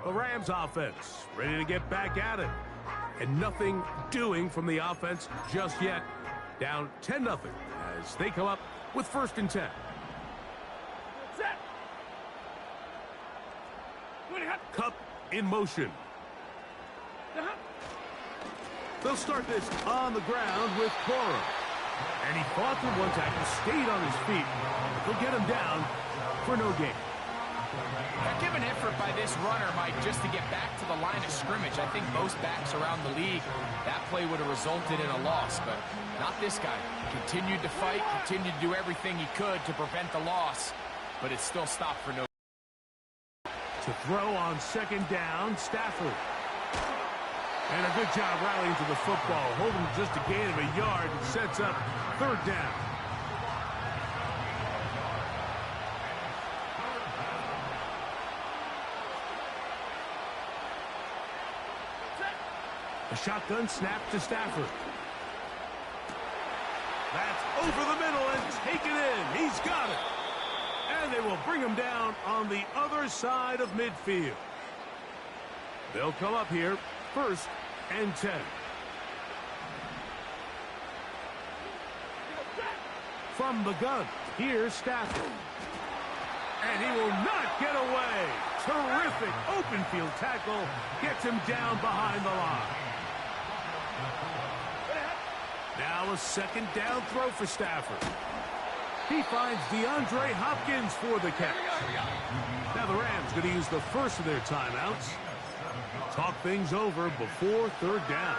The Rams offense ready to get back at it. And nothing doing from the offense just yet. Down 10-0 as they come up with 1st and 10. Kupp in motion. They'll start this on the ground with Cora. And he fought through one tackle, stayed on his feet. They'll get him down for no gain. Give an effort by this runner, Mike, just to get back to the line of scrimmage. I think most backs around the league, that play would have resulted in a loss, but not this guy. Continued to fight, continued to do everything he could to prevent the loss, but it still stopped for no. To throw on 2nd down, Stafford. And a good job rallying to the football, holding just a gain of a yard and sets up 3rd down. A shotgun snap to Stafford. That's over the middle and taken in. He's got it. And they will bring him down on the other side of midfield. They'll come up here 1st and 10. From the gun, here's Stafford. And he will not get away. Terrific open field tackle gets him down behind the line. Now a 2nd down throw for Stafford. He finds DeAndre Hopkins for the catch. Now the Rams going to use the first of their timeouts. Talk things over before 3rd down.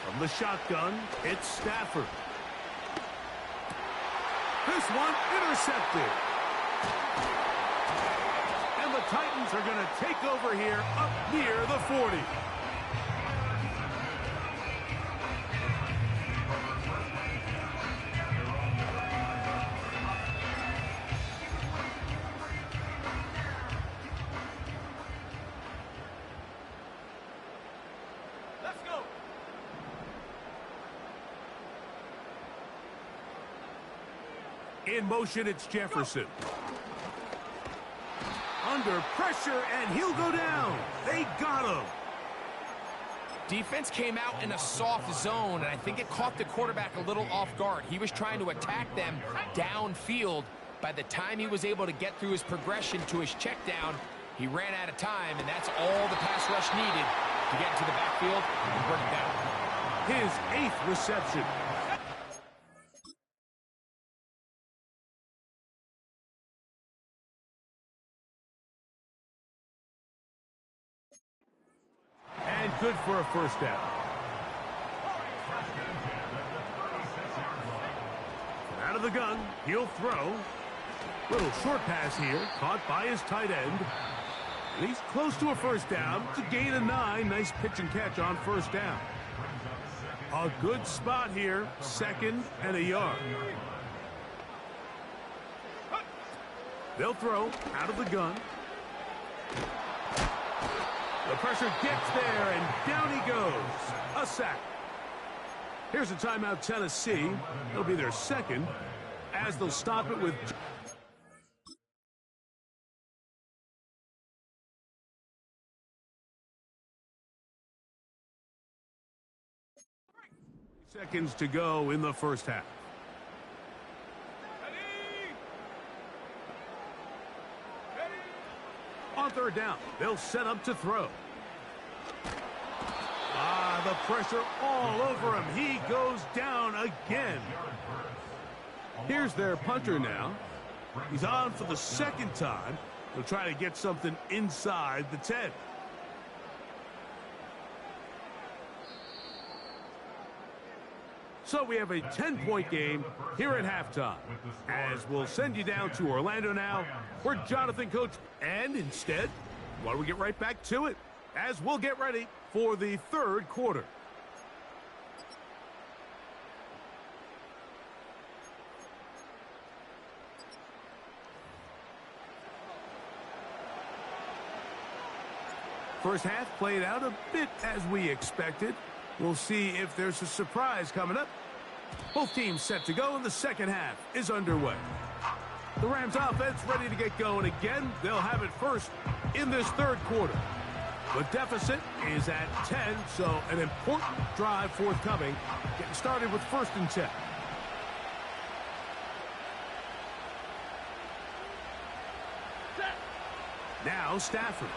From the shotgun, it's Stafford. This one intercepted. And the Titans are going to take over here up near the 40. Let's go. In motion, it's Jefferson. Under pressure, and he'll go down. They got him. Defense came out in a soft zone, and I think it caught the quarterback a little off guard. He was trying to attack them downfield. By the time he was able to get through his progression to his check down, he ran out of time, and that's all the pass rush needed to get into the backfield and bring it down. His 8th reception. And good for a 1st down. Out of the gun, he'll throw. Little short pass here, caught by his tight end. And he's close to a 1st down. It's a gain of 9. Nice pitch and catch on 1st down. A good spot here, 2nd and a yard. They'll throw out of the gun. The pressure gets there, and down he goes. A sack. Here's a timeout, Tennessee. It'll be their 2nd, as they'll stop it with... seconds to go in the 1st half. On 3rd down, they'll set up to throw. The pressure all over him. He goes down again. Here's their punter now. He's on for the 2nd time. He'll try to get something inside the 10. So we have a 10-point game here at halftime. As we'll send you down to Orlando now, where Jonathan coach. And instead, why don't we get right back to it, as we'll get ready for the 3rd quarter. First half played out a bit as we expected. We'll see if there's a surprise coming up Both teams set to go, and the second half is underway. The Rams offense ready to get going again. They'll have it first in this third quarter. The deficit is at 10, so an important drive forthcoming. Getting started with 1st and 10. Now Stafford.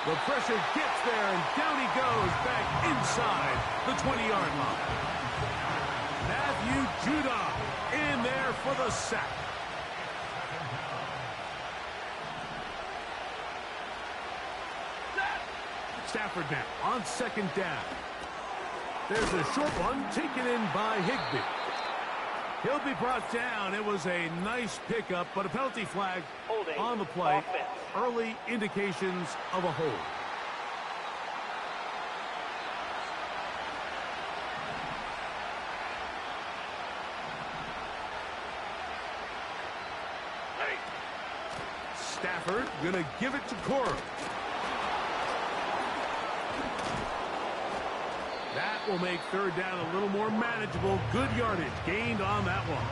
The pressure gets there, and down he goes back inside the 20-yard line. Matthew Judon in there for the sack. Stafford now on 2nd down. There's a short one taken in by Higbee. He'll be brought down. It was a nice pickup, but a penalty flag on the play. Early indications of a hold. Stafford gonna give it to Corum. That will make 3rd down a little more manageable. Good yardage gained on that one.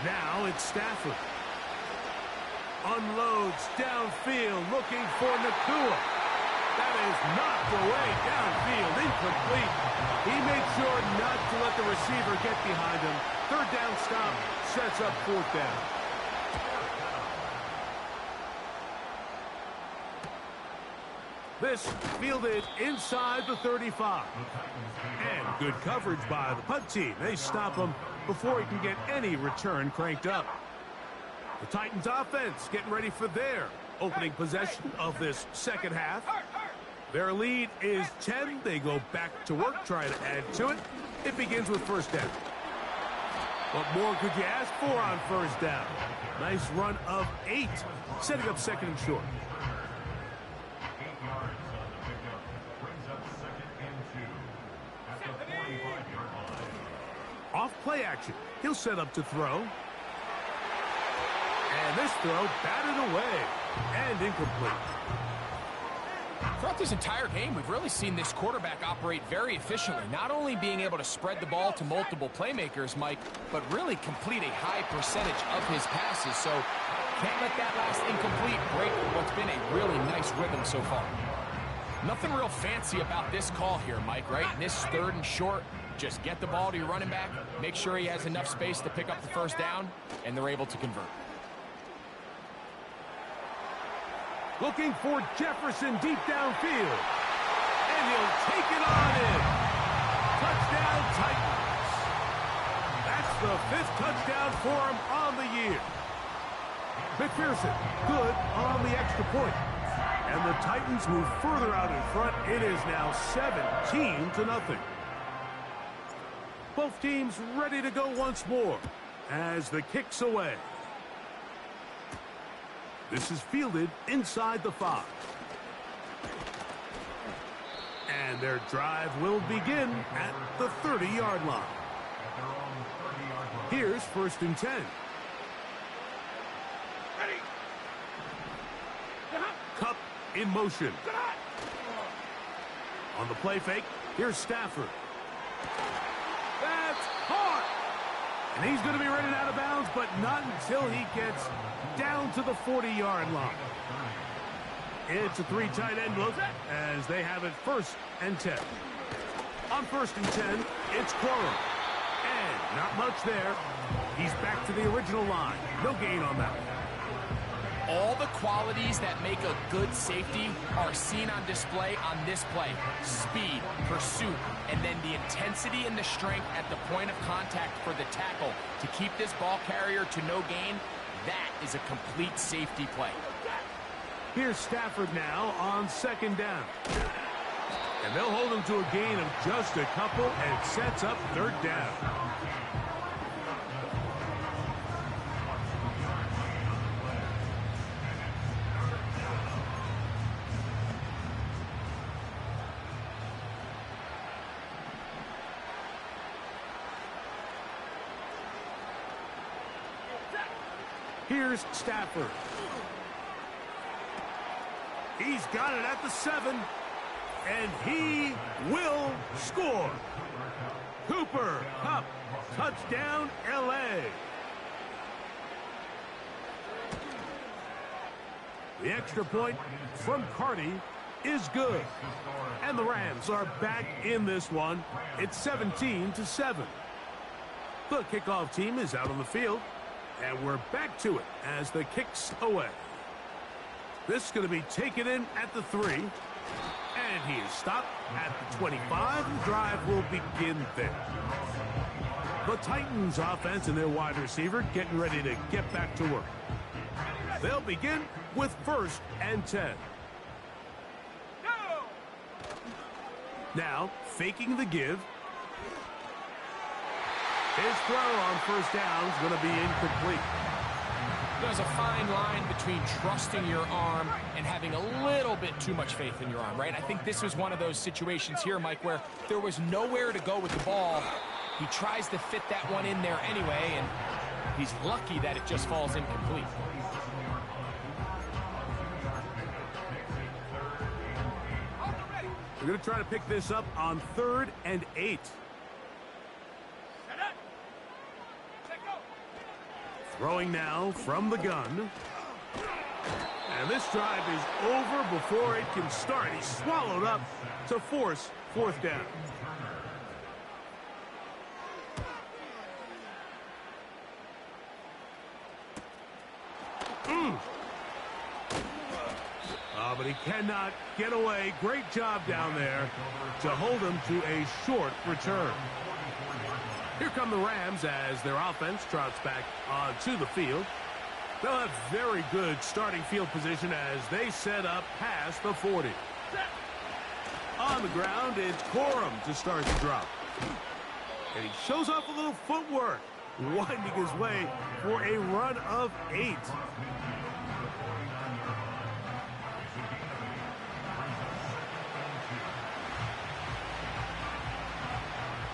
Now it's Stafford. Unloads downfield, looking for Nacua. That is knocked away downfield, incomplete. He made sure not to let the receiver get behind him. 3rd down stop sets up 4th down. This fielded inside the 35. And good coverage by the punt team. They stop him before he can get any return cranked up. The Titans offense getting ready for their opening possession of this second half. Their lead is 10. They go back to work, trying to add to it. It begins with 1st down. What more could you ask for on 1st down? Nice run of 8, setting up 2nd and short. Off play action. He'll set up to throw. And this throw batted away and incomplete. Throughout this entire game, we've really seen this quarterback operate very efficiently, not only being able to spread the ball to multiple playmakers, Mike, but really complete a high percentage of his passes. So can't let that last incomplete break what's been a really nice rhythm so far. Nothing real fancy about this call here, Mike, right? In this 3rd and short, just get the ball to your running back, make sure he has enough space to pick up the 1st down, and they're able to convert. Looking for Jefferson deep downfield. And he'll take it on in. Touchdown, Titans. That's the 5th touchdown for him on the year. McPherson, good on the extra point. And the Titans move further out in front. It is now 17-0. Both teams ready to go once more as the kick's away. This is fielded inside the 5. And their drive will begin at the 30-yard line. Here's 1st and 10. Kupp in motion. On the play fake, here's Stafford. That's hard. And he's going to be running out of bounds, but not until he gets down to the 40-yard line. It's a 3 tight end look as they have it 1st and 10. On 1st and 10, it's Corum. And not much there. He's back to the original line. No gain on that one. All the qualities that make a good safety are seen on display on this play. Speed, pursuit, and then the intensity and the strength at the point of contact for the tackle to keep this ball carrier to no gain. That is a complete safety play. Here's Stafford now on 2nd down. And they'll hold him to a gain of just a couple and sets up 3rd down. Here's Stafford. He's got it at the 7. And he will score. Cooper Kupp, touchdown L.A. The extra point from Carty is good. And the Rams are back in this one. It's 17-7. The kickoff team is out on the field. And we're back to it as the kick's away. This is going to be taken in at the 3. And he is stopped at the 25. The drive will begin there. The Titans offense and their wide receiver getting ready to get back to work. They'll begin with 1st and 10. Now, faking the give. His throw on 1st down is going to be incomplete. There's a fine line between trusting your arm and having a little bit too much faith in your arm, right? I think this was one of those situations here, Mike, where there was nowhere to go with the ball. He tries to fit that one in there anyway, and he's lucky that it just falls incomplete. We're going to try to pick this up on 3rd and 8. Throwing now from the gun. And this drive is over before it can start. He's swallowed up to force 4th down. But he cannot get away. Great job down there to hold him to a short return. Here come the Rams as their offense trots back onto the field. They'll have very good starting field position as they set up past the 40. On the ground, it's Corum to start the drop. And he shows off a little footwork, winding his way for a run of 8.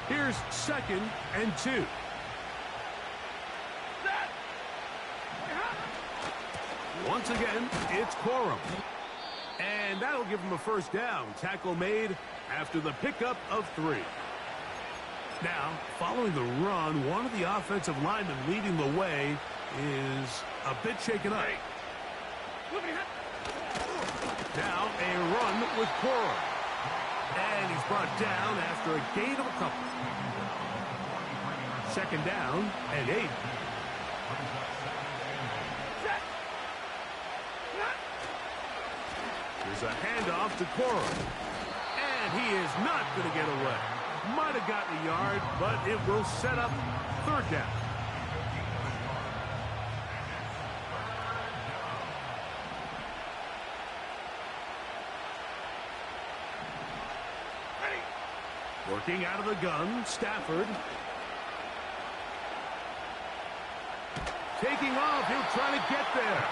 Here's 2nd and 2. Once again, it's Corum. And that'll give him a 1st down. Tackle made after the pickup of 3. Now, following the run, one of the offensive linemen leading the way is a bit shaken up. Now, a run with Corum. And he's brought down after a gain of a couple. 2nd down and 8. There's a handoff to Corum. And he is not going to get away. Might have gotten a yard, but it will set up 3rd down. Working out of the gun, Stafford. Taking off, he'll try to get there.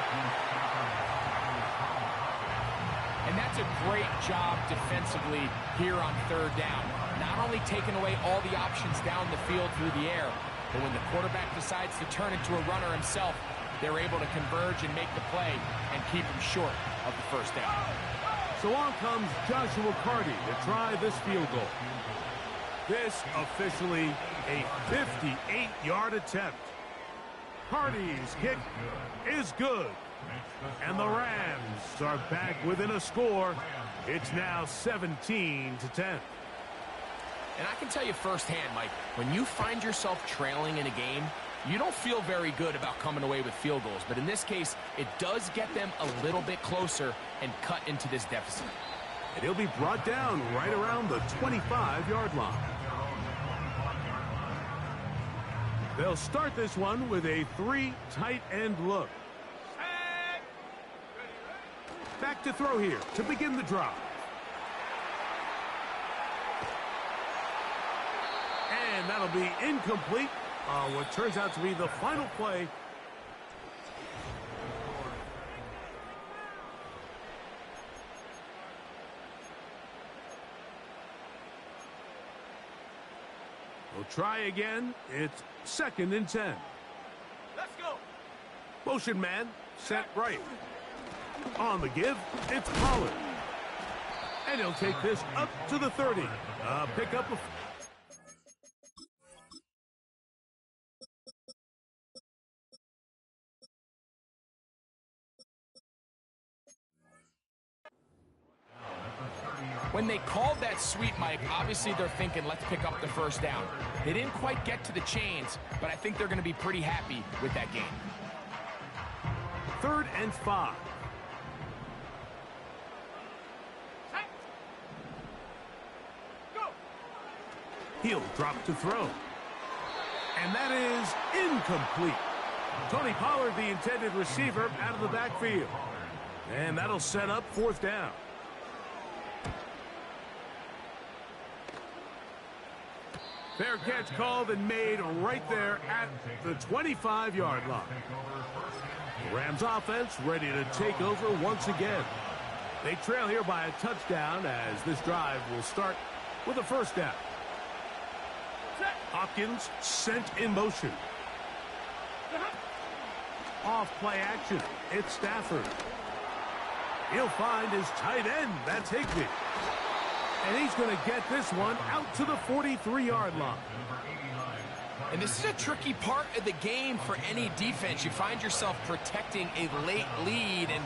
And that's a great job defensively here on 3rd down. Not only taking away all the options down the field through the air, but when the quarterback decides to turn into a runner himself, they're able to converge and make the play and keep him short of the 1st down. So on comes Joshua Carty to try this field goal. This officially a 58-yard attempt. Carty's kick is good. And the Rams are back within a score. It's now 17-10. And I can tell you firsthand, Mike, when you find yourself trailing in a game, you don't feel very good about coming away with field goals. But in this case, it does get them a little bit closer and cut into this deficit. And he'll be brought down right around the 25-yard line. They'll start this one with a 3 tight end look. Back to throw here to begin the drop. And that'll be incomplete on what turns out to be the final play. We'll try again. It's 2nd and 10. Let's go. Motion man, set right. On the give, it's Pollard. And he'll take this up to the 30. Pick up a... When they called that sweep, Mike, obviously they're thinking, let's pick up the first down. They didn't quite get to the chains, but I think they're going to be pretty happy with that game. 3rd and 5. He'll drop to throw. And that is incomplete. Tony Pollard, the intended receiver, out of the backfield. And that'll set up 4th down. Fair catch called and made right there at the 25-yard line. The Rams offense ready to take over once again. They trail here by a touchdown as this drive will start with a 1st down. Hopkins sent in motion. Off play action. It's Stafford. He'll find his tight end. That's Higbee. And he's going to get this one out to the 43-yard line. And this is a tricky part of the game for any defense. You find yourself protecting a late lead, and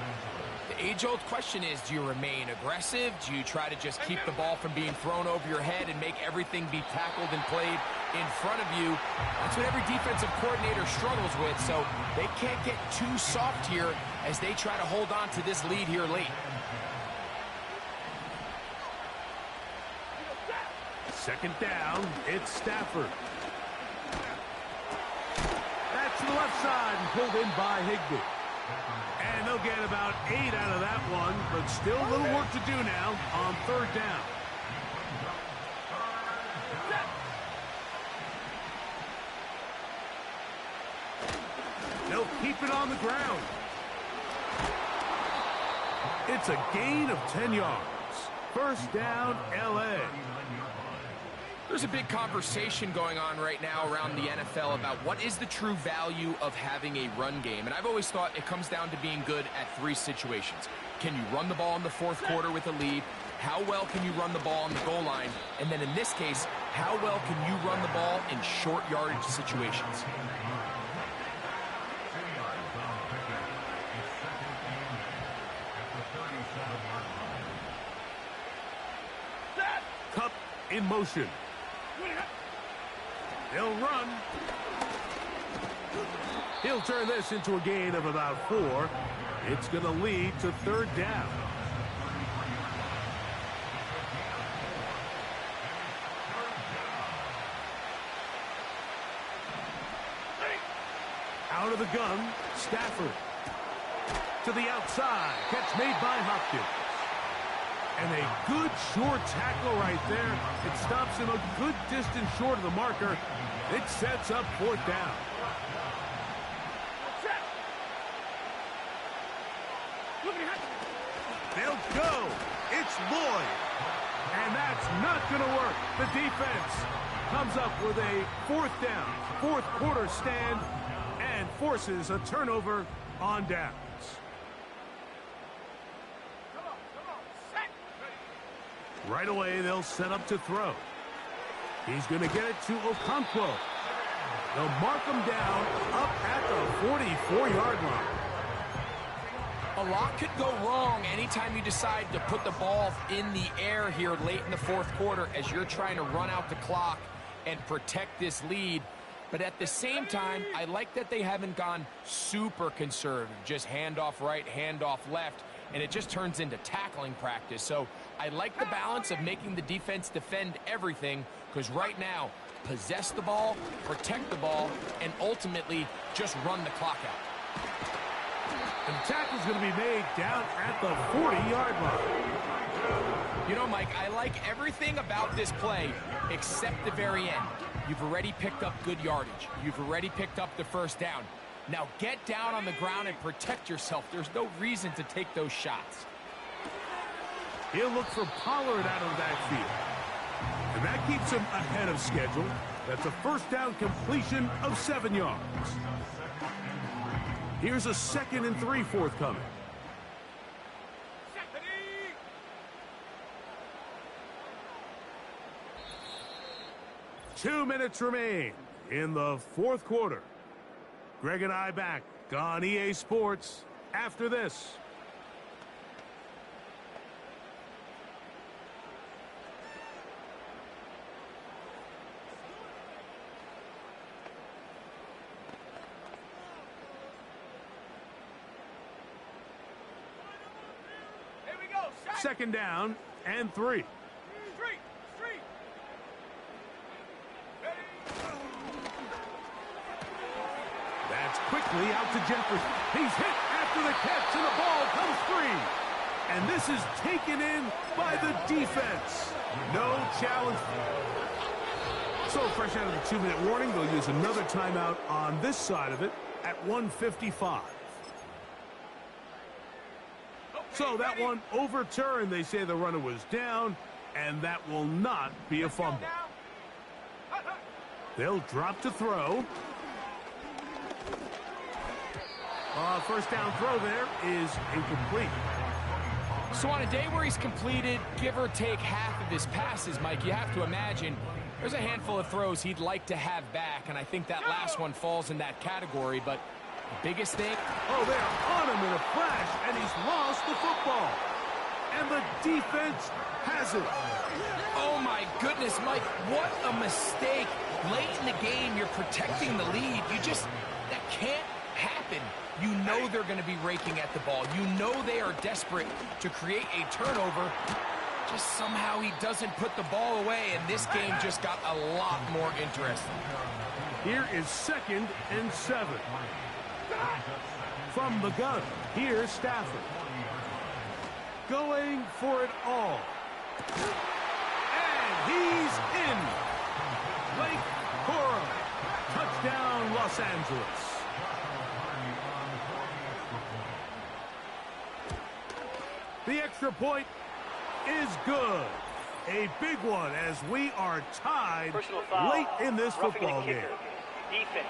the age-old question is, do you remain aggressive? Do you try to just keep the ball from being thrown over your head and make everything be tackled and played in front of you? That's what every defensive coordinator struggles with, so they can't get too soft here as they try to hold on to this lead here late. 2nd down, it's Stafford. That's to the left side and pulled in by Higbee. And they'll get about 8 out of that one, but still a little work to do now on 3rd down. They'll keep it on the ground. It's a gain of 10 yards. 1st down, L.A. There's a big conversation going on right now around the NFL about what is the true value of having a run game. And I've always thought it comes down to being good at 3 situations. Can you run the ball in the 4th quarter with a lead? How well can you run the ball on the goal line? And then in this case, how well can you run the ball in short yardage situations? Kupp in motion. He'll run. He'll turn this into a gain of about 4. It's going to lead to 3rd down. Out of the gun, Stafford. To the outside. Catch made by Hopkins. And a good short tackle right there. It stops him a good distance short of the marker. It sets up 4th down. They'll go. It's Lloyd. And that's not going to work. The defense comes up with a 4th down, 4th quarter stand, and forces a turnover on downs. Right away, they'll set up to throw. He's going to get it to Okonkwo. They'll mark him down up at the 44-yard line. A lot could go wrong anytime you decide to put the ball in the air here late in the 4th quarter as you're trying to run out the clock and protect this lead. But at the same time, I like that they haven't gone super conservative, just handoff right, handoff left, and it just turns into tackling practice. So I like the balance of making the defense defend everything, because right now, possess the ball, protect the ball, and ultimately just run the clock out. And the tackle's going to be made down at the 40-yard line. You know, Mike, I like everything about this play except the very end. You've already picked up good yardage. You've already picked up the 1st down. Now get down on the ground and protect yourself. There's no reason to take those shots. He'll look for Pollard out of the backfield. And that keeps him ahead of schedule. That's a 1st down completion of 7 yards. Here's a 2nd and 3 forthcoming. 2 minutes remain in the 4th quarter. Greg and I back on EA Sports after this. Here we go. 2nd down and 3. That's quickly out to Jefferson. He's hit after the catch, and the ball comes free. And this is taken in by the defense. No challenge. So fresh out of the 2-minute warning, they'll use another timeout on this side of it at 1:55. So that one overturned. They say the runner was down, and that will not be a fumble. They'll drop to throw. First down throw there is incomplete. So on a day where he's completed, give or take half of his passes, Mike, you have to imagine there's a handful of throws he'd like to have back, and I think that last one falls in that category. But the biggest thing... Oh, they're on him in a flash, and he's lost the football. And the defense has it. Oh, my goodness, Mike, what a mistake. Late in the game, you're protecting the lead. That can't happen. You know they're going to be raking at the ball. You know they are desperate to create a turnover. Just somehow he doesn't put the ball away, and this game just got a lot more interesting. Here is 2nd and 7. From the gun, here's Stafford. Going for it all. And he's in. Blake Corum. Touchdown, Los Angeles. The extra point is good. A big one as we are tied late in this football game. Defense.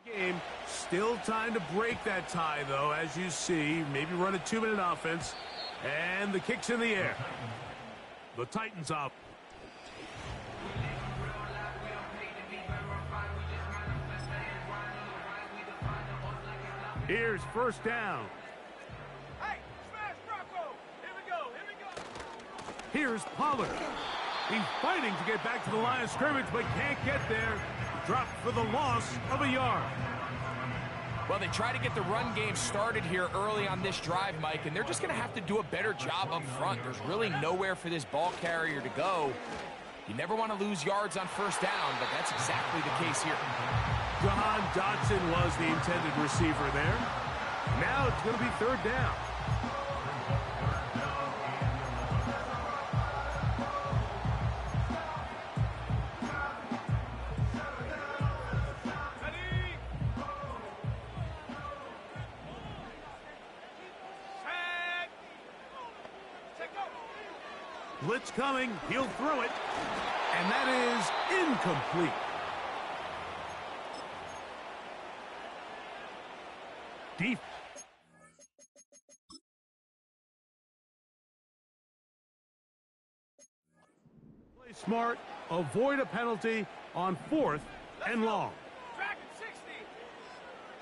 Game. Still time to break that tie, though, as you see. Maybe run a 2-minute offense. And the kick's in the air. The Titans up. Here's first down. Hey, smash Bronco. Here we go. Here's Pollard. He's fighting to get back to the line of scrimmage, but can't get there. Dropped for the loss of a yard. Well, they try to get the run game started here early on this drive, Mike, and they're just going to have to do a better job up front. There's really nowhere for this ball carrier to go. You never want to lose yards on first down, but that's exactly the case here. Jahan Dotson was the intended receiver there. Now it's going to be 3rd down. Blitz coming. He'll throw it. And that is incomplete. Deep. Play smart. Avoid a penalty on 4th and long. Dragon 60.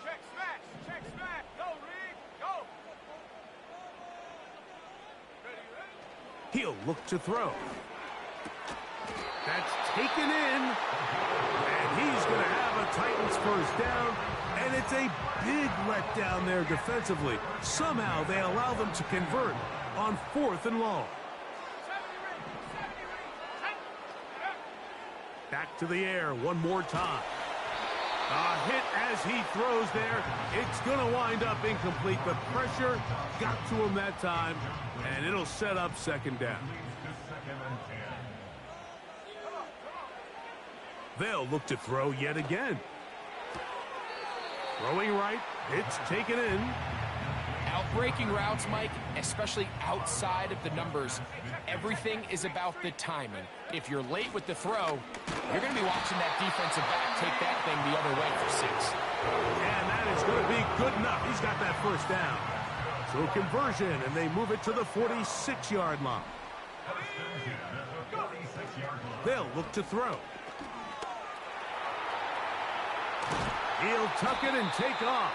Check smash. Go, Reed. Go. He'll look to throw. That's taken in. And he's going to have a Titans first down. And it's a big letdown there defensively. Somehow they allow them to convert on 4th and long. Back to the air one more time. A hit as he throws there. It's going to wind up incomplete, but pressure got to him that time, and it'll set up 2nd down. They'll look to throw yet again. Throwing right, it's taken in. Out-breaking routes, Mike, especially outside of the numbers, everything is about the timing. If you're late with the throw, you're going to be watching that defensive back take that thing the other way for 6. And that is going to be good enough. He's got that first down. So conversion, and they move it to the 46-yard line. They'll look to throw. He'll tuck it and take off.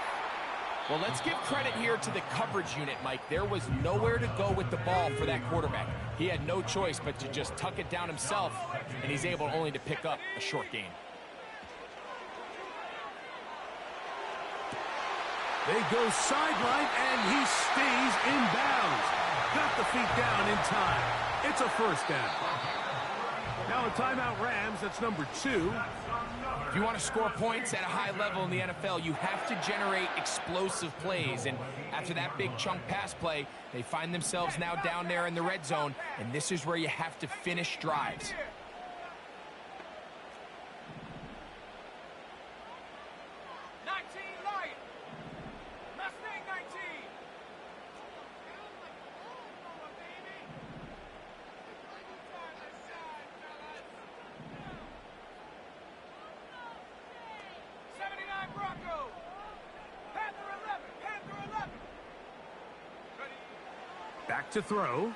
Well, let's give credit here to the coverage unit, Mike. There was nowhere to go with the ball for that quarterback. He had no choice but to just tuck it down himself, and he's able only to pick up a short gain. They go sideline, and he stays in bounds. Got the feet down in time. It's a first down. Now a timeout Rams, that's number 2. If you want to score points at a high level in the NFL, you have to generate explosive plays. And after that big chunk pass play, they find themselves now down there in the red zone, and this is where you have to finish drives. Back to throw.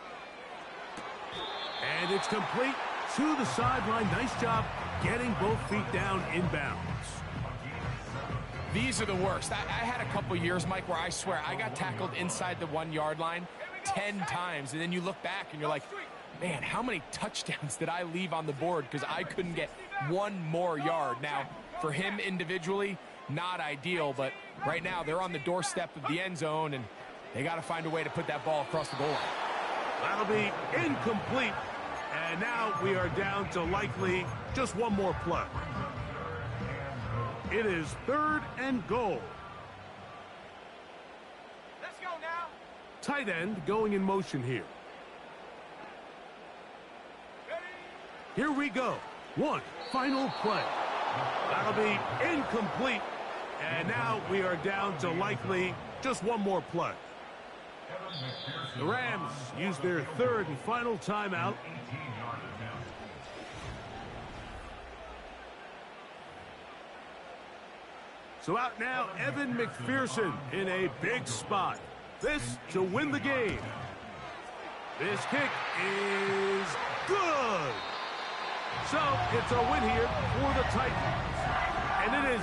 And it's complete to the sideline. Nice job getting both feet down in bounds. These are the worst. I had a couple years, Mike, where I swear I got tackled inside the 1-yard line 10 times. And then you look back and you're like, man, how many touchdowns did I leave on the board because I couldn't get one more yard? Now, for him individually, not ideal, but right now they're on the doorstep of the end zone, and they got to find a way to put that ball across the goal line. That'll be incomplete. And now we are down to likely just one more play. It is 3rd and goal. Let's go now. Tight end going in motion here. Here we go. One final play. That'll be incomplete. And now we are down to likely just one more play. The Rams use their 3rd and final timeout. So out now, Evan McPherson in a big spot. This to win the game. This kick is good. So it's a win here for the Titans. And it is